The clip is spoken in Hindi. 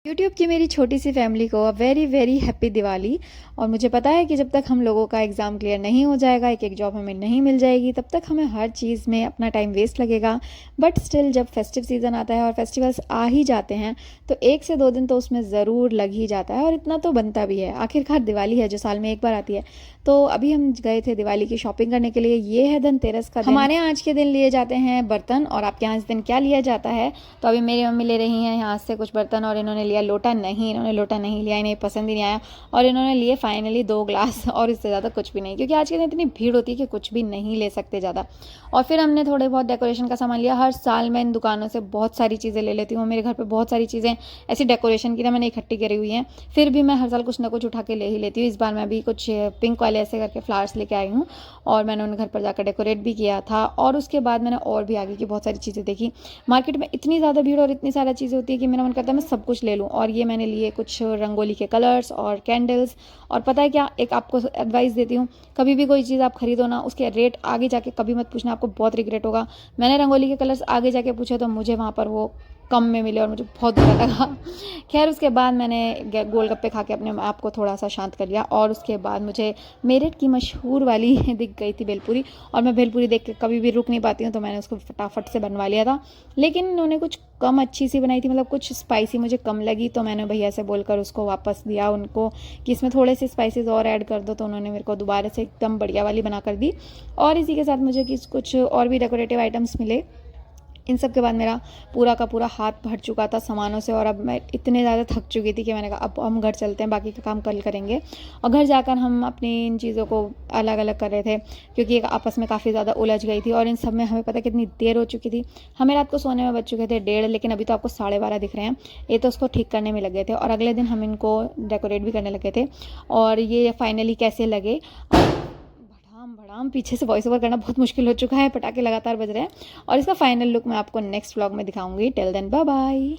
यूट्यूब की मेरी छोटी सी फैमिली को a very very happy Diwali. और मुझे पता है कि जब तक हम लोगों का एग्ज़ाम क्लियर नहीं हो जाएगा, एक एक जॉब हमें नहीं मिल जाएगी, तब तक हमें हर चीज़ में अपना टाइम वेस्ट लगेगा। बट स्टिल जब फेस्टिव सीज़न आता है और फेस्टिवल्स आ ही जाते हैं तो 1 से 2 दिन तो उसमें ज़रूर लग ही जाता है, और इतना तो बनता भी है। आखिरकार दिवाली है जो साल में एक बार आती है। तो अभी हम गए थे दिवाली की शॉपिंग करने के लिए। ये है धनतेरस का दिन। हमारे यहाँ आज के दिन लिए जाते हैं बर्तन, और आपके यहाँ इस दिन क्या लिया जाता है? तो अभी मेरी मम्मी ले रही हैं यहाँ से कुछ बर्तन, और इन्होंने लिया लोटा नहीं, इन्होंने लोटा नहीं लिया, इन्हें पसंद ही नहीं आया। और इन्होंने लिए फाइनली 2 ग्लास, और इससे ज़्यादा कुछ भी नहीं, क्योंकि आज के दिन इतनी भीड़ होती है कि कुछ भी नहीं ले सकते ज़्यादा। और फिर हमने थोड़े बहुत डेकोरेशन का सामान लिया। हर साल मैं इन दुकानों से बहुत सारी चीज़ें ले लेती हूँ। मेरे घर पे बहुत सारी चीज़ें ऐसी डेकोरेशन की ना मैंने इकट्ठी करी हुई हैं, फिर भी मैं हर साल कुछ ना कुछ उठा के ले ही लेती हूँ। इस बार मैं भी कुछ पिंक वाले ऐसे करके फ्लावर्स लेके आई हूँ, और मैंने उन्हें घर पर जाकर डेकोरेट भी किया था। और उसके बाद मैंने और भी आगे की बहुत सारी चीज़ें देखी। मार्केट में इतनी ज़्यादा भीड़ और इतनी सारी चीज़ें होती है कि मेरा मन करता है मैं सब कुछ ले लूँ। और ये मैंने लिए कुछ रंगोली के कलर्स और कैंडल्स। और पता है क्या, एक आपको एडवाइस देती हूँ, कभी भी कोई चीज़ आप खरीदो ना, उसके रेट आगे जाके कभी मत पूछना, आपको बहुत रिग्रेट होगा। मैंने रंगोली के कलर्स आगे जाके पूछे तो मुझे वहाँ पर वो कम में मिले, और मुझे बहुत बुरा लगा। खैर उसके बाद मैंने गोलगप्पे खा के अपने आप को थोड़ा सा शांत कर लिया। और उसके बाद मुझे मेरठ की मशहूर वाली दिख गई थी भेलपूरी, और मैं भेलपूरी देख के कभी भी रुक नहीं पाती हूँ, तो मैंने उसको फटाफट से बनवा लिया था। लेकिन उन्होंने कुछ कम अच्छी सी बनाई थी, मतलब कुछ स्पाइसी मुझे कम लगी, तो मैंने भैया से बोलकर उसको वापस दिया उनको कि इसमें थोड़े से स्पाइसेस और ऐड कर दो। तो उन्होंने मेरे को दोबारा से एकदम बढ़िया वाली बना कर दी। और इसी के साथ मुझे कुछ और भी डेकोरेटिव आइटम्स मिले। इन सब के बाद मेरा पूरा का पूरा हाथ भर चुका था सामानों से, और अब मैं इतने ज़्यादा थक चुकी थी कि मैंने कहा अब हम घर चलते हैं, बाकी का काम कल करेंगे। और घर जाकर हम अपनी इन चीज़ों को अलग अलग कर रहे थे, क्योंकि एक आपस में काफ़ी ज़्यादा उलझ गई थी। और इन सब में हमें पता कितनी देर हो चुकी थी। हमें रात को सोने में बज चुके थे 1:30, लेकिन अभी तो आपको 12:30 दिख रहे हैं। ये तो उसको ठीक करने में लगे थे, और अगले दिन हम इनको डेकोरेट भी करने लगे थे। और ये फाइनली कैसे लगे, भड़ाम भड़ाम पीछे से वॉइस ओवर करना बहुत मुश्किल हो चुका है, पटाखे लगातार बज रहे हैं। और इसका फाइनल लुक मैं आपको नेक्स्ट व्लॉग में दिखाऊंगी। Till then bye bye.